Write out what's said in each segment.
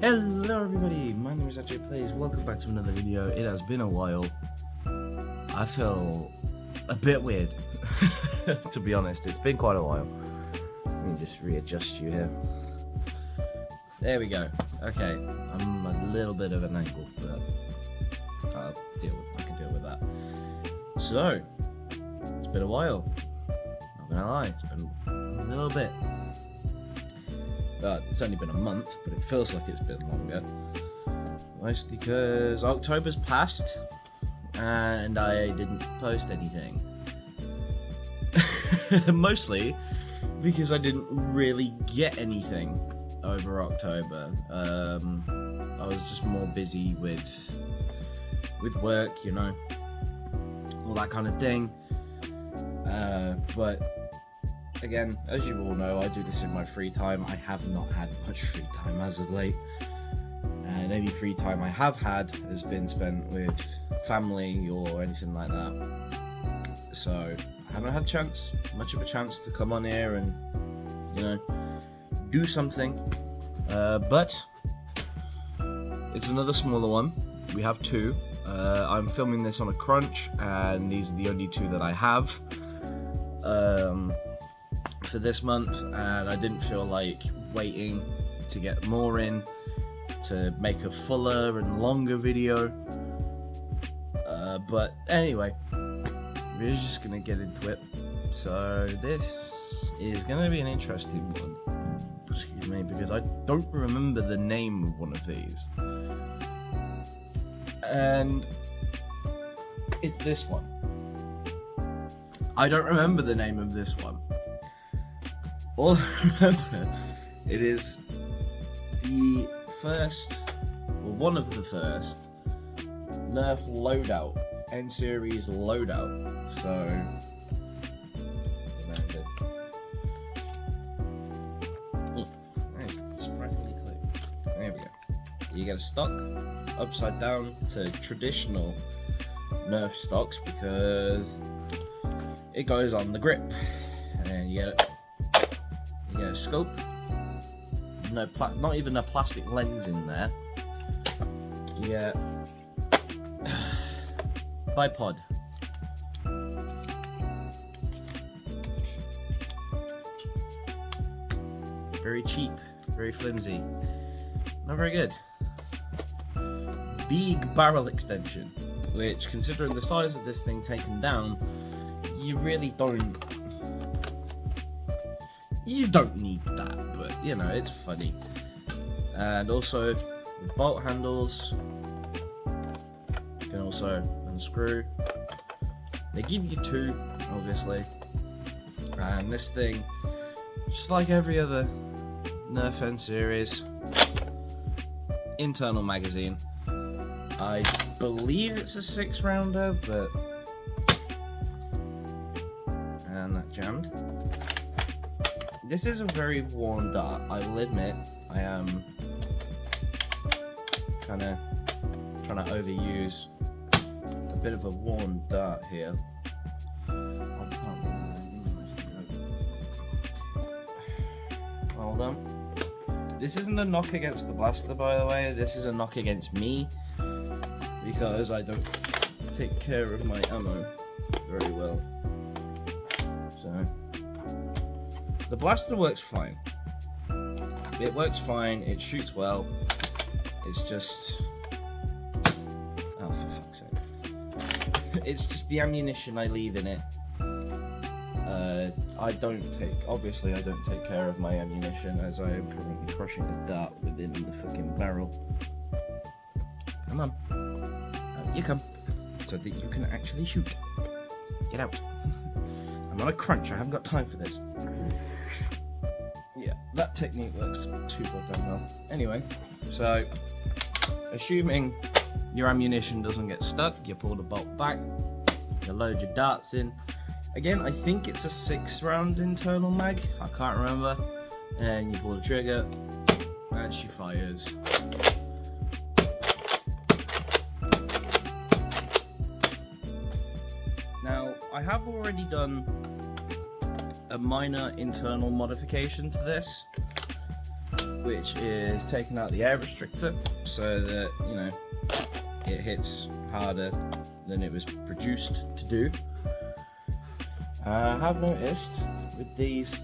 Hello everybody, my name is AJ Plays. Welcome back to another video. It has been a while. I feel a bit weird, to be honest. It's been quite a while. Let me just readjust you here. There we go. Okay, I'm a little bit of an angle, but I can deal with that. So, it's been a while. Not gonna lie, it's been a little bit. It's only been a month, but it feels like it's been longer. Mostly because October's passed and I didn't post anything. Mostly because I didn't really get anything over October. I was just more busy with work, you know, all that kind of thing. But again, as you all know, I do this in my free time. I have not had much free time as of late, and any free time I have had has been spent with family or anything like that. So I haven't had much of a chance to come on here and, you know, do something. But it's another smaller one. We have two. I'm filming this on a crunch, and these are the only two that I have for this month, and I didn't feel like waiting to get more in to make a fuller and longer video. But anyway, we're just gonna get into it. So this is gonna be an interesting one, excuse me, because I don't remember the name of one of these, and it's this one. I don't remember the name of this one. All I remember, it is the first, or one of the first, Nerf loadout, N-Series loadout. So, surprisingly clear. There we go. You get a stock upside down to traditional Nerf stocks because it goes on the grip, and you get a scope. No, not even a plastic lens in there. You get bipod. Very cheap, very flimsy, not very good. Big barrel extension, which, considering the size of this thing taken down, you really don't need that, but you know, it's funny. And also with bolt handles, you can also unscrew. They give you two, obviously, and this thing, just like every other Nerf N-Series, internal magazine. I believe it's a 6-rounder, but and that jammed. This is a very worn dart, I will admit. I am kind of trying to overuse a bit of a worn dart here. Hold on. This isn't a knock against the blaster, by the way. This is a knock against me, because I don't take care of my ammo very well. So the blaster works fine. It works fine, it shoots well. It's just, oh, for fuck's sake. It's just the ammunition I leave in it. Obviously I don't take care of my ammunition, as I am currently crushing a dart within the fucking barrel. Come on. You come, so that you can actually shoot. Get out. I'm on a crunch, I haven't got time for this. Yeah, that technique works too goddamn well. Anyway, so assuming your ammunition doesn't get stuck, you pull the bolt back, you load your darts in. Again, I think it's a 6-round internal mag, I can't remember. And you pull the trigger, and she fires. Now, I have already done a minor internal modification to this. which is taking out the air restrictor so that, you know, it hits harder than it was produced to do. I have noticed with these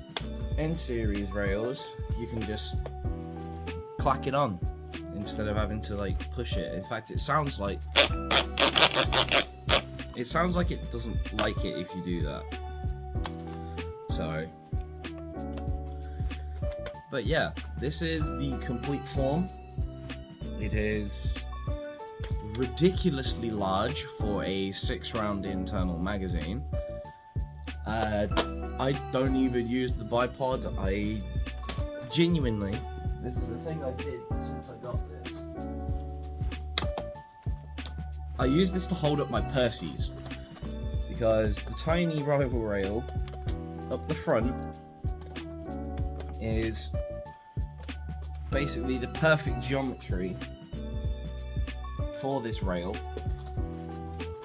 N-series rails, you can just clack it on instead of having to like push it. In fact, it sounds like it doesn't like it if you do that. So, but yeah, this is the complete form. It is ridiculously large for a 6-round internal magazine. I don't even use the bipod. I genuinely, this is a thing I did since I got this. I use this to hold up my Perseus because the tiny rival rail up the front is basically the perfect geometry for this rail,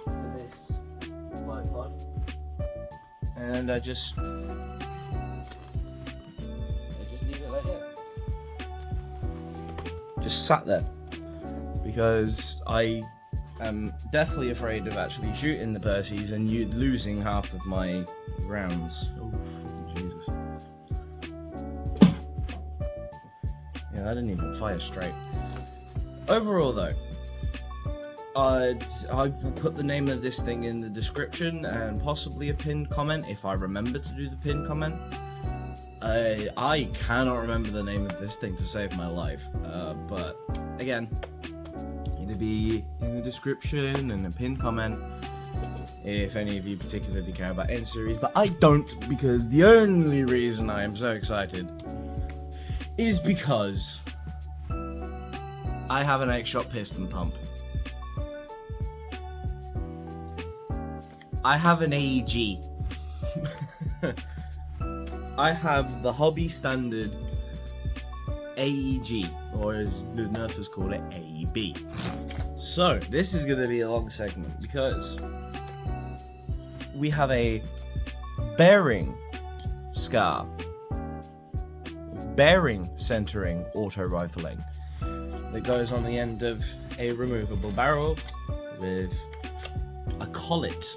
for this bipod, and I just leave it like that. Just sat there because I am deathly afraid of actually shooting the Perseus and you losing half of my rounds. Oh, fucking Jesus. Yeah, that didn't even fire straight. Overall though, I will put the name of this thing in the description and possibly a pinned comment if I remember to do the pinned comment. I cannot remember the name of this thing to save my life, but again, it'll be in the description and a pinned comment if any of you particularly care about N-series, but I don't, because the only reason I am so excited is because I have an 8-shot piston pump. I have an AEG. I have the hobby standard AEG, or as the nerfers call it, AEB. So, this is going to be a long segment because we have a bearing scar, bearing centering auto rifling that goes on the end of a removable barrel with a collet,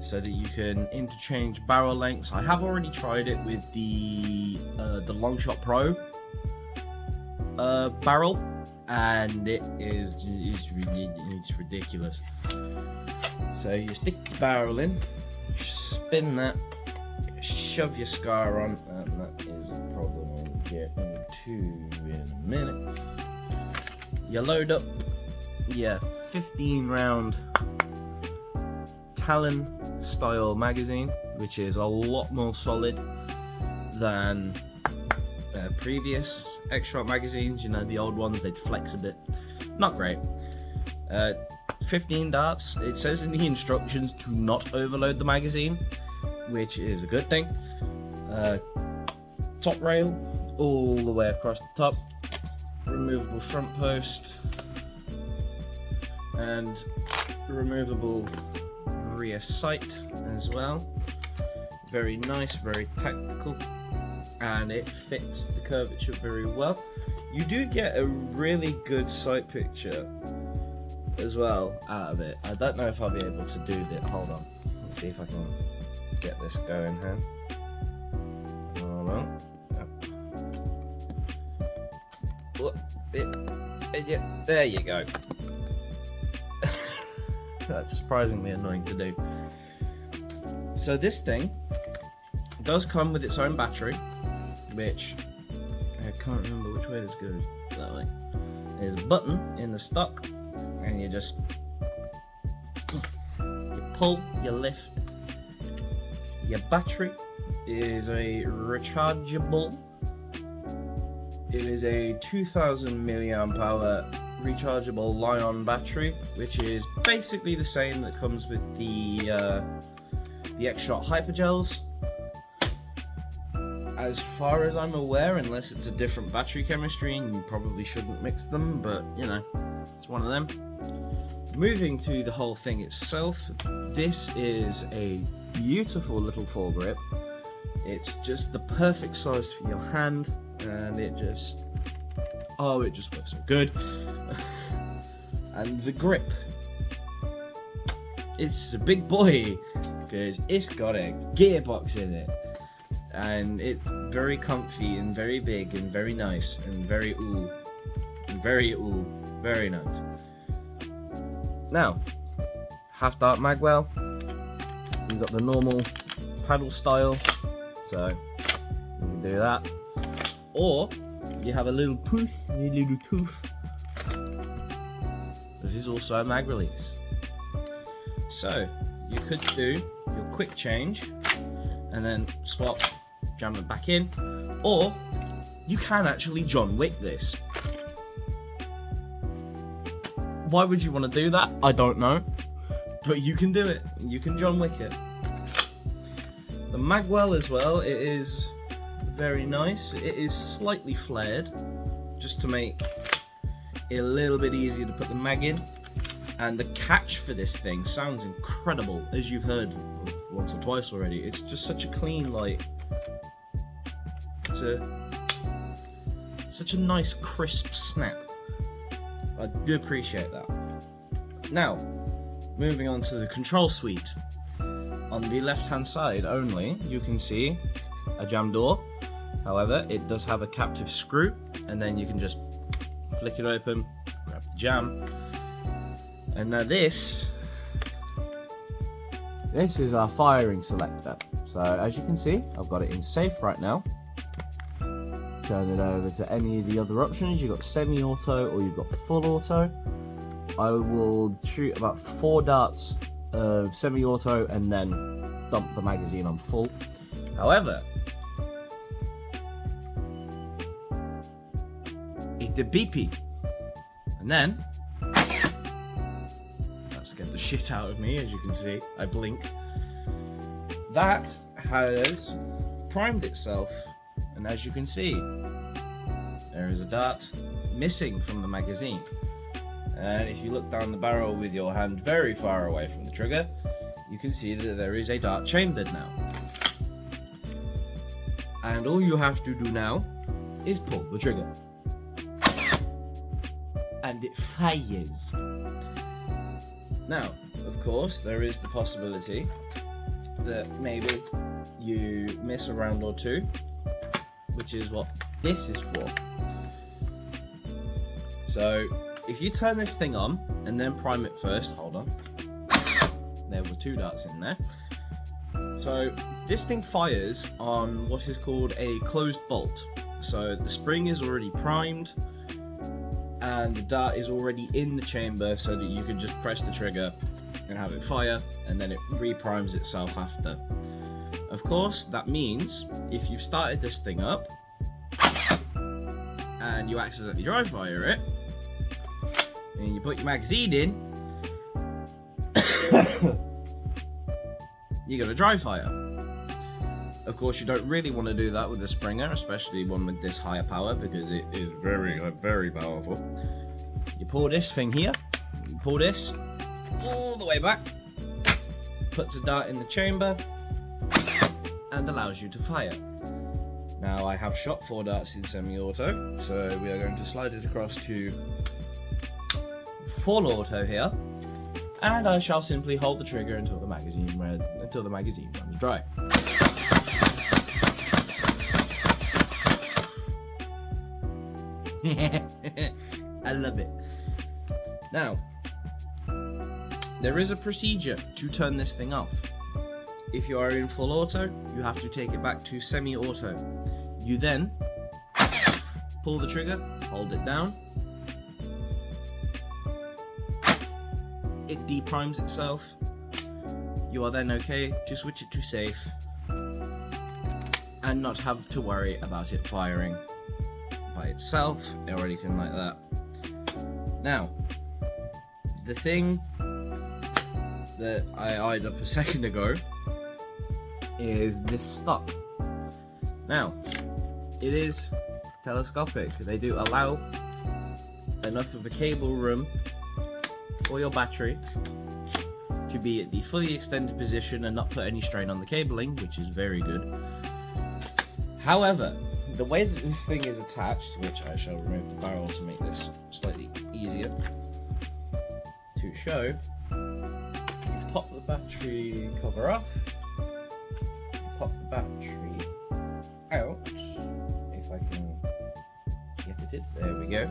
so that you can interchange barrel lengths. I have already tried it with the Longshot Pro barrel, and it's ridiculous. So you stick the barrel in, spin that, shove your scar on, and that is a problem I'll get into in a minute. You load up your 15-round Talon style magazine, which is a lot more solid than previous X-Shot magazines. You know, the old ones, they'd flex a bit. Not great. 15 darts. It says in the instructions to not overload the magazine, which is a good thing. Top rail all the way across the top, removable front post, and removable rear sight as well. Very nice, very tactical, and it fits the curvature very well. You do get a really good sight picture as well out of it. I don't know if I'll be able to do that. Hold on, let's see if I can get this going here. Hold on. Yeah, there you go. That's surprisingly annoying to do. So this thing does come with its own battery, which I can't remember which way this goes. That way. There's a button in the stock, and you just pull, you lift. Your battery is a rechargeable. It is a 2000 milliamp hour rechargeable Li-ion battery, which is basically the same that comes with the X-Shot Hypergels. As far as I'm aware, unless it's a different battery chemistry, and you probably shouldn't mix them, but you know, it's one of them. Moving to the whole thing itself, this is a beautiful little foregrip. It's just the perfect size for your hand. and it just works so good. And the grip, it's a big boy because it's got a gearbox in it, and it's very comfy and very big and very nice and very nice. Now, half dart magwell. You've got the normal paddle style, so you can do that, or you have a little tooth, that is also a mag release. So you could do your quick change and then swap, jam it back in, or you can actually John Wick this. Why would you want to do that? I don't know, but you can do it. You can John Wick it. The magwell as well, it is very nice. It is slightly flared just to make it a little bit easier to put the mag in. And the catch for this thing sounds incredible, as you've heard once or twice already. It's just such a clean, like, it's such a nice crisp snap. I do appreciate that. Now, moving on to the control suite. On the left hand side only, you can see a jam door. However, it does have a captive screw, and then you can just flick it open, grab the jam. And now this is our firing selector. So as you can see, I've got it in safe right now. Turn it over to any of the other options. You've got semi-auto or you've got full auto. I will shoot about 4 darts of semi-auto and then dump the magazine on full. However, it did beepy, and then that scared the shit out of me. As you can see, I blinked. That has primed itself, and as you can see, there is a dart missing from the magazine. And if you look down the barrel with your hand very far away from the trigger, you can see that there is a dart chambered now. And all you have to do now is pull the trigger. And it fires. Now, of course, there is the possibility that maybe you miss a round or two, which is what this is for. So, if you turn this thing on and then prime it first, hold on. There were 2 darts in there. So this thing fires on what is called a closed bolt. So the spring is already primed and the dart is already in the chamber, so that you can just press the trigger and have it fire, and then it reprimes itself after. Of course, that means if you've started this thing up and you accidentally dry fire it, and you put your magazine in, you're going to dry fire. Of course, you don't really want to do that with a Springer, especially one with this higher power, because it is very, very powerful. You pull this thing here, you pull this all the way back, puts a dart in the chamber, and allows you to fire. Now, I have shot 4 darts in semi-auto, so we are going to slide it across to full auto here, and I shall simply hold the trigger until the magazine runs dry. I love it. Now, there is a procedure to turn this thing off. If you are in full auto, you have to take it back to semi-auto. You then pull the trigger, hold it down. It deprimes itself. You are then okay to switch it to safe and not have to worry about it firing by itself or anything like that. Now, the thing that I eyed up a second ago is this stock. Now, it is telescopic. They do allow enough of a cable room for your battery to be at the fully extended position and not put any strain on the cabling, which is very good. However, the way that this thing is attached, which I shall remove the barrel to make this slightly easier to show, you pop the battery cover off, pop the battery out, if I can get it, there we go,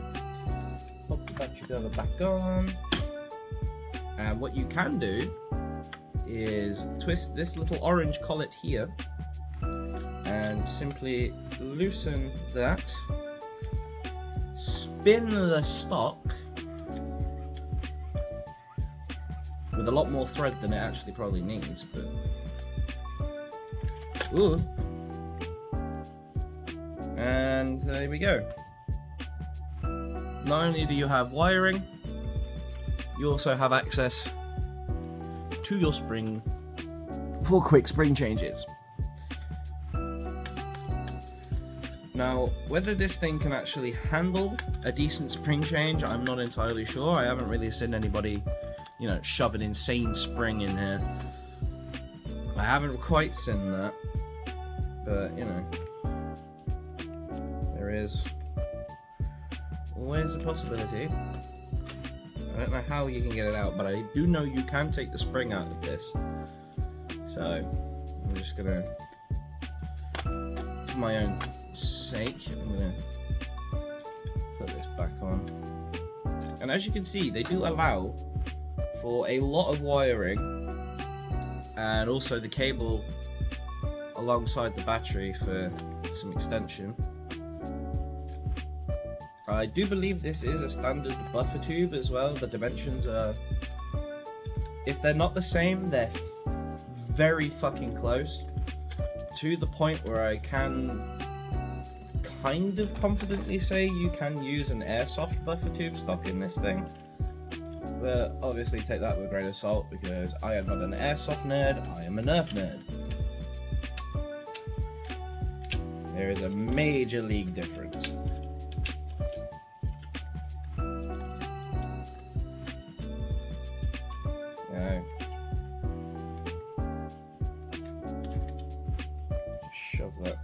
pop the battery cover back on, and what you can do is twist this little orange collet here and simply loosen that, spin the stock with a lot more thread than it actually probably needs, but ooh, and there we go. Not only do you have wiring, you also have access to your spring for quick spring changes. Now, whether this thing can actually handle a decent spring change, I'm not entirely sure. I haven't really seen anybody, you know, shove an insane spring in here. I haven't quite seen that, but, you know, there is always a possibility. I don't know how you can get it out, but I do know you can take the spring out of this. So, I'm just gonna, for my own sake, I'm gonna put this back on. And as you can see, they do allow for a lot of wiring, and also the cable alongside the battery for some extension. I do believe this is a standard buffer tube as well. The dimensions are, if they're not the same, they're very fucking close, to the point where I can kind of confidently say you can use an airsoft buffer tube stock in this thing. But obviously take that with a grain of salt, because I am not an airsoft nerd, I am a Nerf nerd. There is a major league difference. Shove that.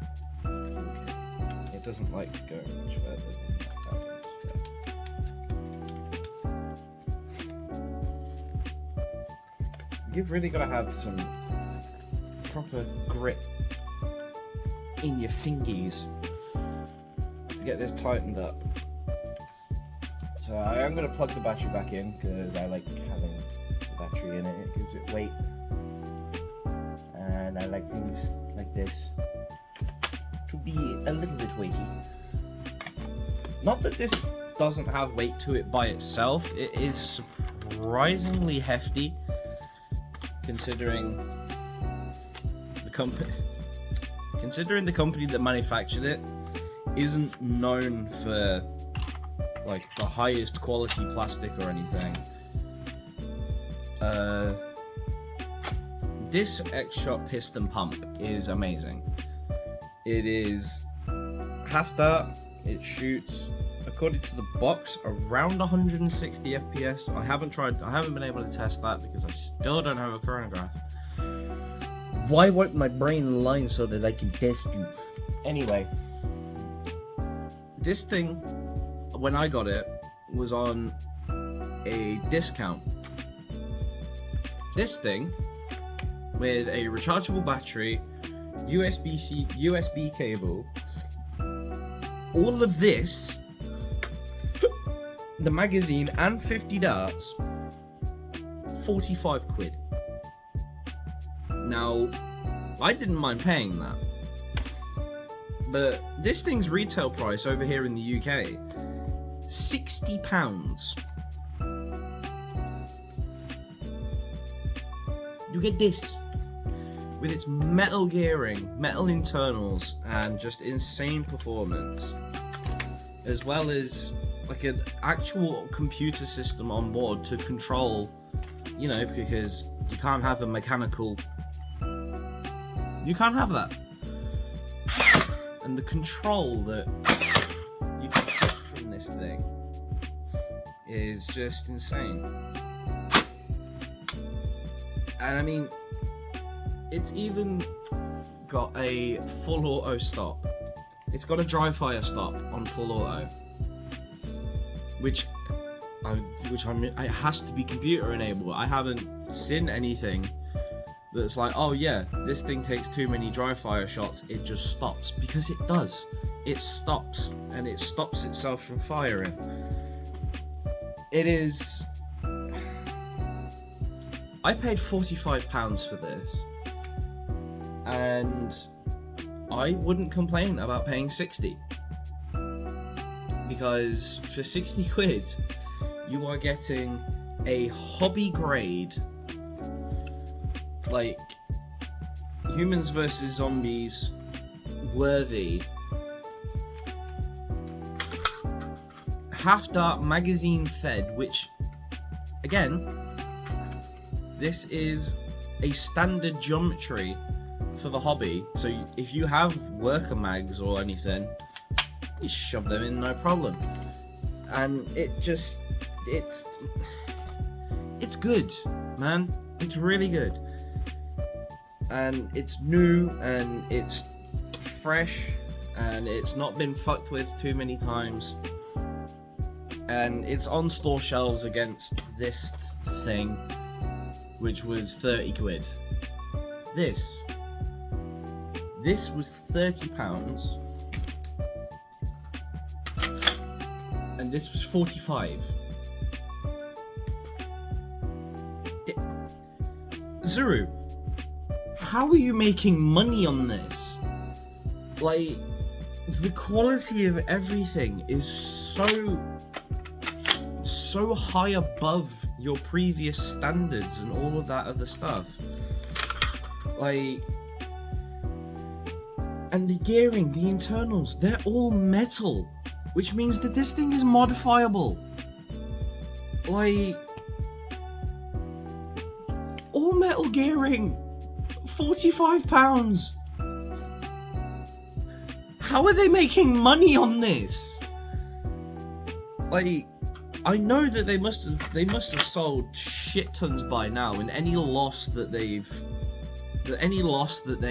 Okay. It doesn't like to go much further than that. You've really got to have some proper grip in your fingies to get this tightened up. So I am going to plug the battery back in, because I like having the battery in it. It gives it weight, and I like things like this to be a little bit weighty. Not that this doesn't have weight to it by itself, it is surprisingly hefty, considering the company that manufactured it isn't known for like the highest quality plastic or anything. This X-Shot piston pump is amazing. It is half dart. It shoots, according to the box, around 160 FPS. I haven't been able to test that because I still don't have a chronograph. Why won't my brain align so that I can test you? Anyway, this thing, when I got it, was on a discount. This thing, with a rechargeable battery, USB cable, all of this, the magazine and 50 darts, 45 quid. Now, I didn't mind paying that, but this thing's retail price over here in the UK, £60. You get this with its metal gearing, metal internals, and just insane performance, as well as like an actual computer system on board to control, you know, because you can't have a mechanical, you can't have that. And the control that you can get from this thing is just insane. And I mean, it's even got a full auto stop, It's got a dry fire stop on full auto, which it has to be computer enabled. I haven't seen anything that's like, oh yeah, this thing takes too many dry fire shots, it just stops, because it does. It stops, and it stops itself from firing. It is... I paid £45 for this, and I wouldn't complain about paying 60, because for 60 quid you are getting a hobby grade, like, Humans vs Zombies worthy Half Dark magazine fed, which, again, this is a standard geometry for the hobby, so if you have worker mags or anything, you shove them in, no problem. And it's good, man. It's really good, and it's new, and it's fresh, and it's not been fucked with too many times, and it's on store shelves against this thing, which was 30 quid. This was £30, and this was 45. Zuru, how are you making money on this? Like, the quality of everything is so high above your previous standards and all of that other stuff. Like, and the gearing, the internals, they're all metal, which means that this thing is modifiable. Like, all metal gearing, £45. How are they making money on this? Like, I know that they must have sold shit tons by now, and any loss that they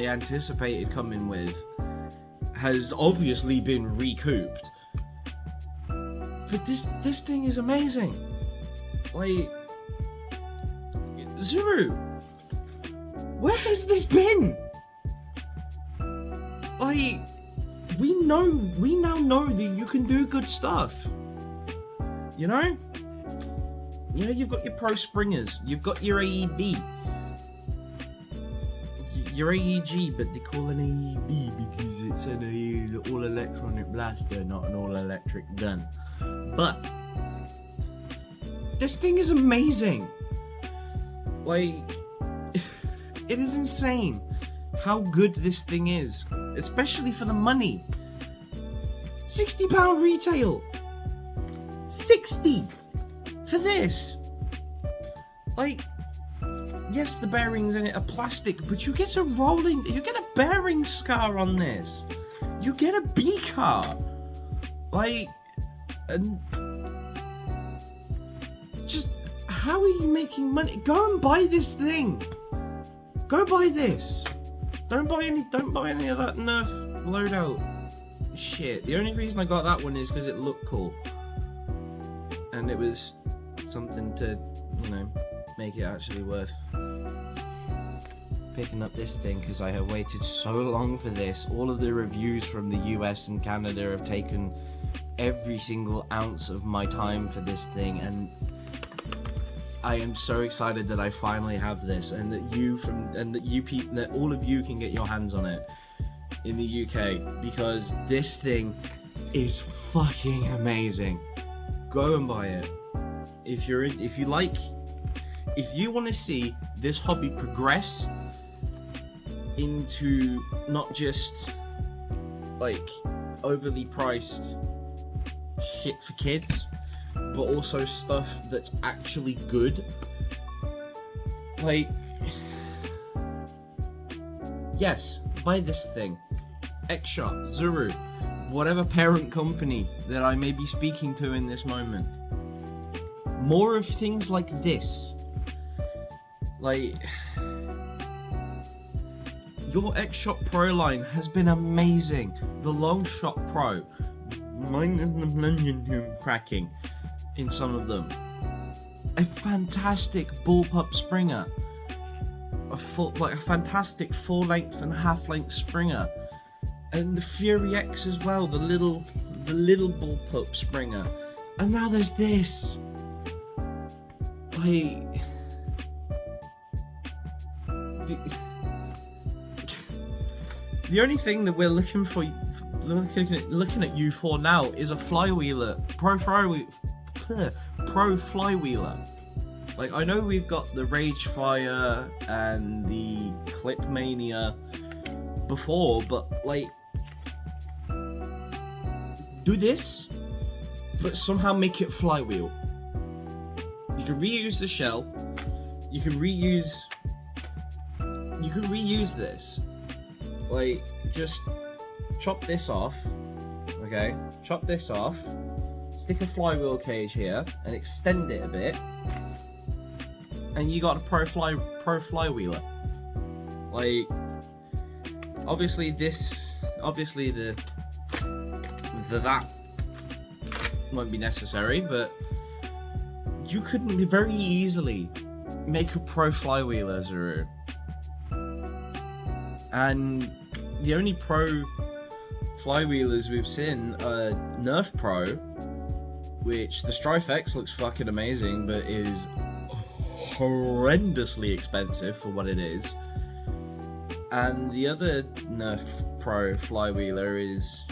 anticipated coming with has obviously been recouped. But this thing is amazing. Like, Zuru, where has this been? Like, we now know that you can do good stuff. You know, you've got your Pro Springers, you've got your AEB, your AEG, but they call it an AEB because it's an all-electronic blaster, not an all-electric gun. But this thing is amazing. Like, it is insane how good this thing is, especially for the money. £60 retail. 60 for this. Like, yes, the bearings in it are plastic, but you get a bearing scar on this. You get a B car. Like, and just, how are you making money? Go and buy this thing. Go buy this. Don't buy any of that Nerf loadout shit. The only reason I got that one is because it looked cool. And it was something to, make it actually worth picking up this thing, because I have waited so long for this. All of the reviews from the US and Canada have taken every single ounce of my time for this thing, and I am so excited that I finally have this, and that all of you can get your hands on it in the UK, because this thing is fucking amazing. Go and buy it. If you want to see this hobby progress into not just like overly priced shit for kids, but also stuff that's actually good. Like, yes, buy this thing. X-Shot, Zuru, whatever parent company that I may be speaking to in this moment. More of things like this. Like, Your X-Shot Pro line has been amazing. The Long Shot Pro, minus the millennium cracking in some of them. A fantastic bullpup Springer. A fantastic full length and half length Springer. And the Fury X as well, the little bullpup Springer. And now there's this. The only thing that we're looking at you for now is a flywheeler, pro flywheeler. Like, I know we've got the Ragefire and the Clipmania before, but like, do this, but somehow make it flywheel. You can reuse the shell. You can reuse this. Like, just chop this off, okay? Chop this off, stick a flywheel cage here, and extend it a bit, and you got a pro flywheeler. Like, obviously that won't be necessary, but you could very easily make a pro flywheeler, Zuru. And the only pro flywheelers we've seen are Nerf Pro, which the Strife X looks fucking amazing, but is horrendously expensive for what it is. And the other Nerf Pro flywheeler is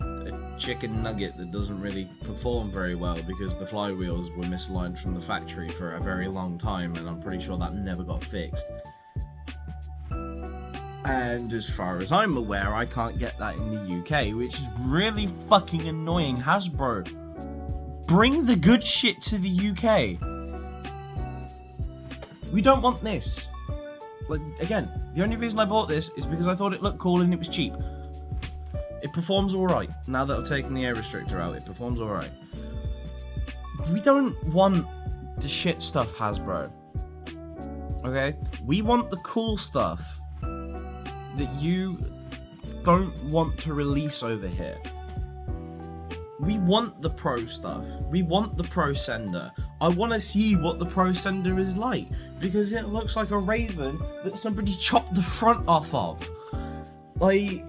a chicken nugget that doesn't really perform very well because the flywheels were misaligned from the factory for a very long time, and I'm pretty sure that never got fixed. And as far as I'm aware, I can't get that in the UK, which is really fucking annoying. Hasbro, bring the good shit to the UK. We don't want this. Like, again, the only reason I bought this is because I thought it looked cool and it was cheap. It performs alright. Now that I've taken the air restrictor out, it performs alright. We don't want the shit stuff, Hasbro. Okay? We want the cool stuff that you don't want to release over here. We want the pro stuff. We want the pro sender. I want to see what the pro sender is like, because it looks like a Raven that somebody chopped the front off of. Like,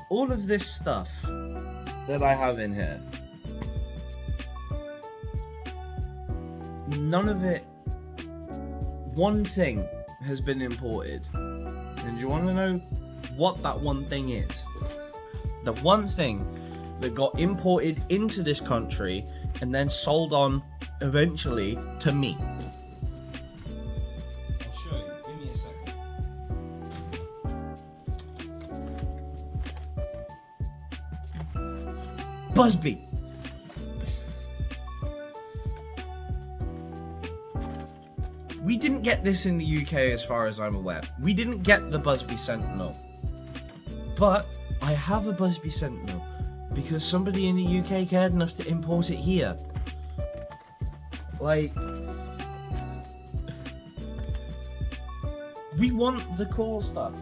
all of this stuff that I have in here, none of it, one thing has been imported. And do you want to know what that one thing is? The one thing that got imported into this country and then sold on eventually to me. I'll show you. Give me a second. Busby. We didn't get this in the UK as far as I'm aware. We didn't get the Busby Sentinel. But I have a Busby Sentinel because somebody in the UK cared enough to import it here. Like, we want the cool stuff.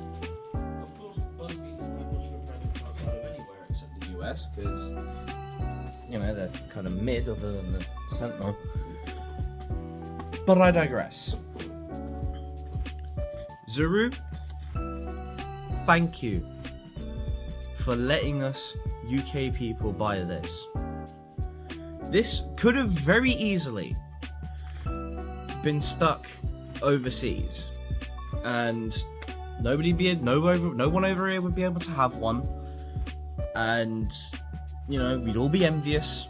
Of course, Busby doesn't have much of a presence outside of anywhere except the US, because, you know, they're kind of mid other than the Sentinel. But I digress. Zuru, thank you for letting us UK people buy this. This could have very easily been stuck overseas, and no one over here would be able to have one, and you know, we'd all be envious.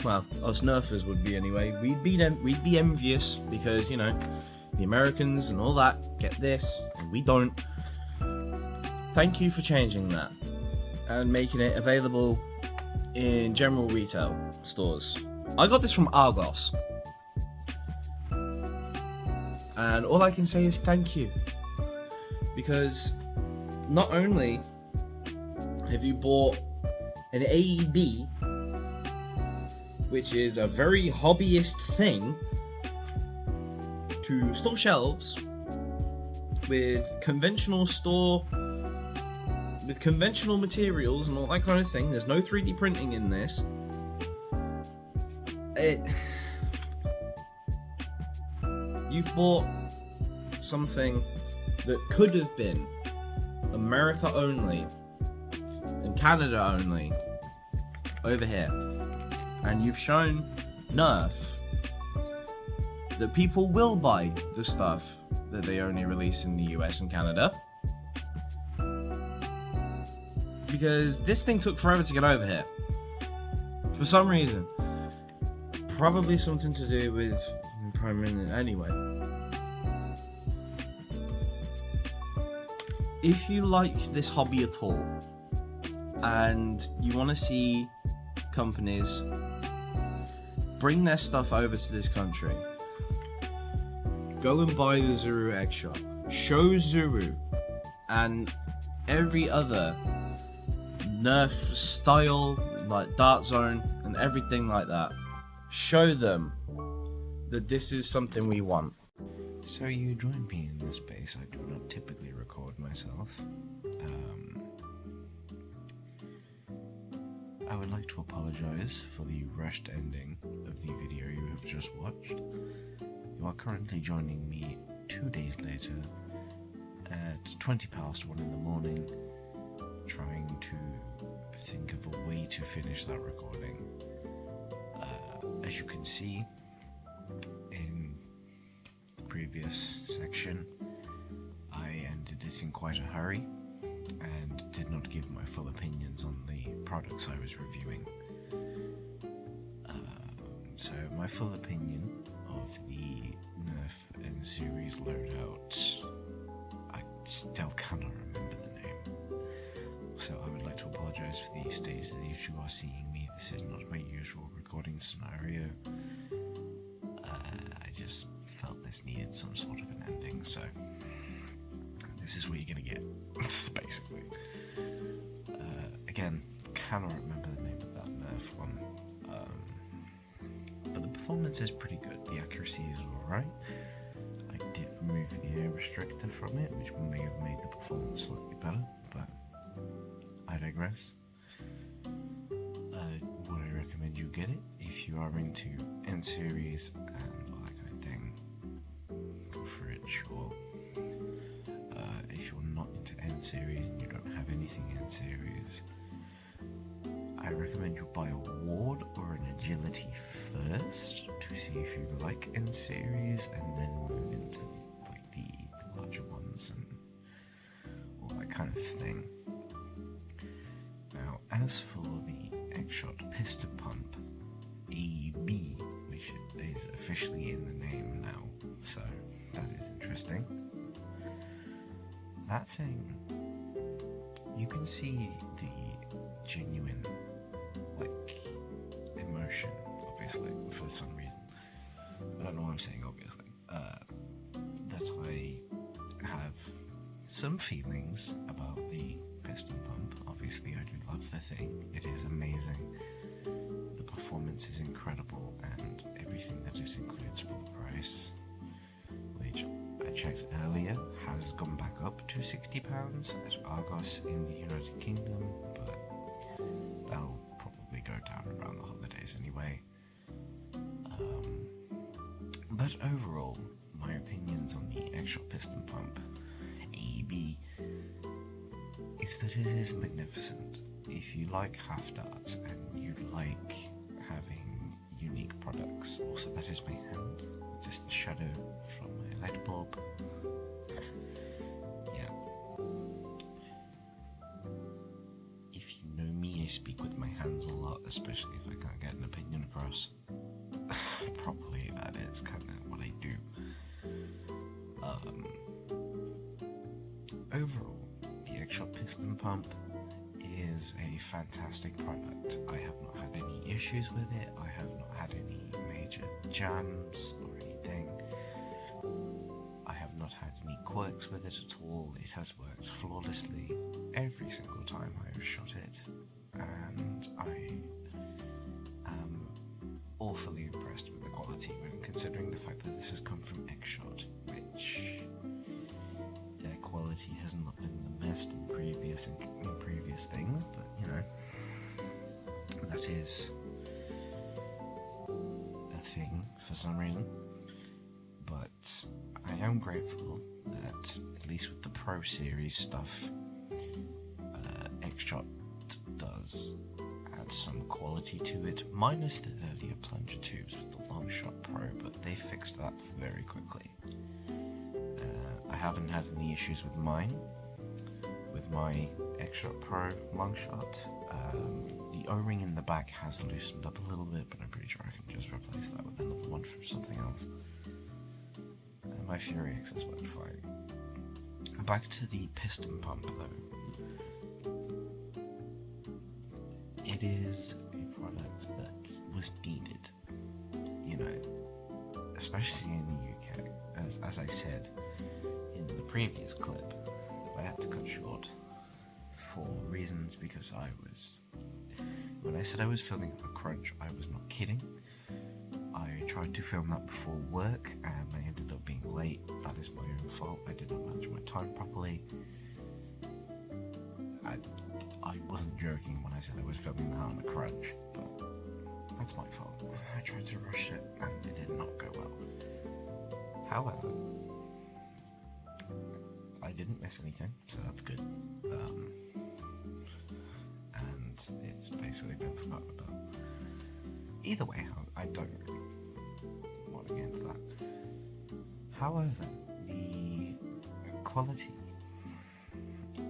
Well, us Nerfers would be anyway. We'd be envious because, you know, the Americans and all that get this and we don't. Thank you for changing that and making it available in general retail stores. I got this from Argos, and all I can say is thank you, because not only have you bought an AEB, which is a very hobbyist thing, to store shelves, with conventional store, with conventional materials and all that kind of thing. There's no 3D printing in this. You've bought something that could have been America only and Canada only over here, and you've shown Nerf that people will buy the stuff that they only release in the US and Canada, because this thing took forever to get over here for some reason. Probably something to do with Prime Minister. Anyway, if you like this hobby at all and you want to see companies bring their stuff over to this country, go and buy the Zuru X Shop. Show Zuru and every other Nerf style, like Dart Zone and everything like that. Show them that this is something we want. So you join me in this space. I do not typically record myself. I would like to apologize for the rushed ending of the video you have just watched. You are currently joining me 2 days later at 20 past 1 in the morning, trying to think of a way to finish that recording. As you can see in the previous section, I ended it in quite a hurry and did not give my full opinions on the products I was reviewing. So my full opinion of the Nerf N series loadout, I still cannot remember the name. So I would like to apologize for the stage that you are seeing me. This is not my usual recording scenario. I just felt this needed some sort of an ending, so this is what you're gonna get, basically. Again, cannot remember the name of that Nerf one, but the performance is pretty good. The accuracy is alright. I did remove the air restrictor from it, which may have made the performance slightly better, but I digress. Would I recommend you get it if you are into N series and all that kind of thing? Go for it, sure. If you're not into N series and you don't have anything N series, I recommend you buy a Ward or an Agility first to see if you like N series, and then move into the larger ones and all that kind of thing. Now, as for the X-Shot piston pump AB, which is officially in the name now, so that is interesting. That thing, you can see the genuine, emotion, obviously, for some reason. I don't know what I'm saying, obviously. That I have some feelings about the piston pump. Obviously, I do love the thing. It is amazing. The performance is incredible, and everything that it includes for the price, which I checked earlier, has gone back up to £60 at Argos in the United Kingdom, but that'll probably go down around the holidays anyway. But overall, my opinions on the X-Shot piston pump AB is that it is magnificent. If you like half darts and you like having unique products, also that is my hand, just the shadow from my light bulb. Yeah. If you know me, I speak with my hands a lot, especially if I can't get an opinion across. Probably that is kind of what I do. Overall, the X-Shot piston pump is a fantastic product. I have not had any issues with it. I have not had any major jams or anything. I have not had any quirks with it at all. It has worked flawlessly every single time I have shot it, and I am awfully impressed with the quality when considering the fact that this has come from X-Shot, which quality has not been the best in previous things, but you know, that is a thing for some reason. But I am grateful that at least with the Pro Series stuff, X-Shot does add some quality to it, minus the earlier plunger tubes with the Longshot Pro, but they fixed that very quickly. I haven't had any issues with mine, with my X-Shot Pro Longshot. The O-ring in the back has loosened up a little bit, but I'm pretty sure I can just replace that with another one from something else. My Fury X has worked fine. Back to the piston pump though. It is a product that was needed, you know, especially in the UK. As I said in the previous clip, that I had to cut short for reasons because when I said I was filming a crunch, I was not kidding. I tried to film that before work and I ended up being late. That is my own fault. I did not manage my time properly. I wasn't joking when I said I was filming that on a crunch, but that's my fault. I tried to rush it and it did not go well. However, I didn't miss anything, so that's good. And it's basically been forgotten about. Either way, I don't really want to get into that. However, the quality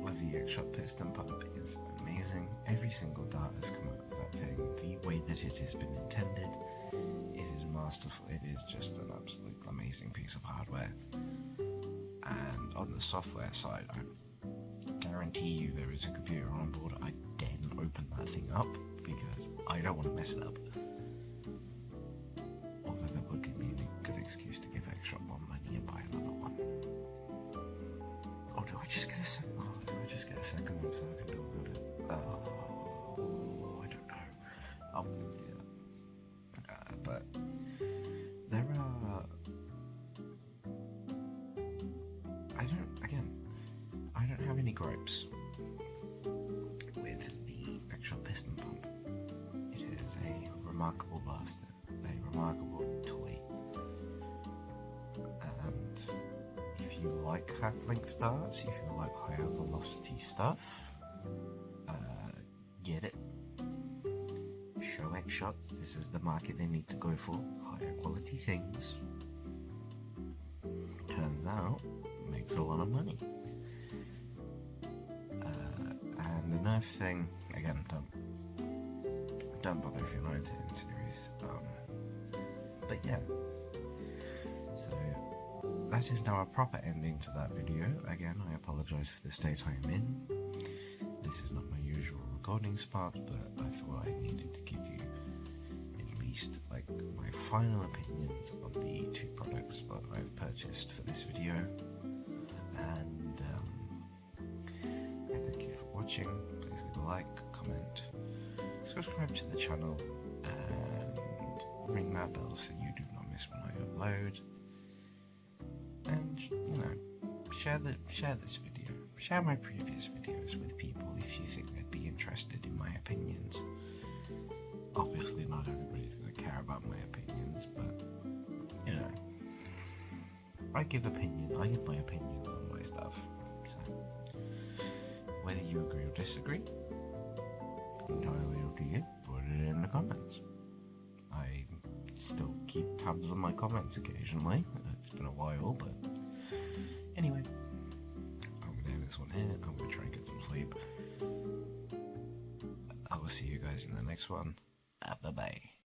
of the X-Shot piston pump is amazing. Every single dart has come out of that thing the way that it has been intended. It is masterful. It is just an absolute amazing piece of hardware. And on the software side, I guarantee you there is a computer on board. I dare not open that thing up because I don't want to mess it up. Although that would give me a good excuse to give X-Shot more money and buy another one. Or do I just get a second? Oh, do I just get a second one so I can download it? Oh, I don't know. Yeah. But there are. I don't have any gripes with the X-Shot piston pump. It is a remarkable blaster, a remarkable toy, and if you like half-length darts, if you like higher velocity stuff, get it. Show X-Shot this is the market they need to go for, higher quality things. Turns out, makes a lot of money. And the Nerf thing, again, don't bother if you're not into it in series. But yeah, so that is now a proper ending to that video. Again, I apologise for the state I am in. This is not my usual recording spot, but I thought I needed to give you at least like my final opinions on the two products that I've purchased for this video. And I thank you for watching. Please leave a like, comment, subscribe to the channel, and ring that bell so you do not miss when I upload. And you know, share this video, share my previous videos with people if you think they'd be interested in my opinions. Obviously, not everybody's going to care about my opinions, but you know, I give my opinions on my stuff. So whether you agree or disagree, entirely up to you. Put it in the comments. I still keep tabs on my comments occasionally. It's been a while, but anyway, I'm gonna end this one here. I'm gonna try and get some sleep. I will see you guys in the next one. Bye bye.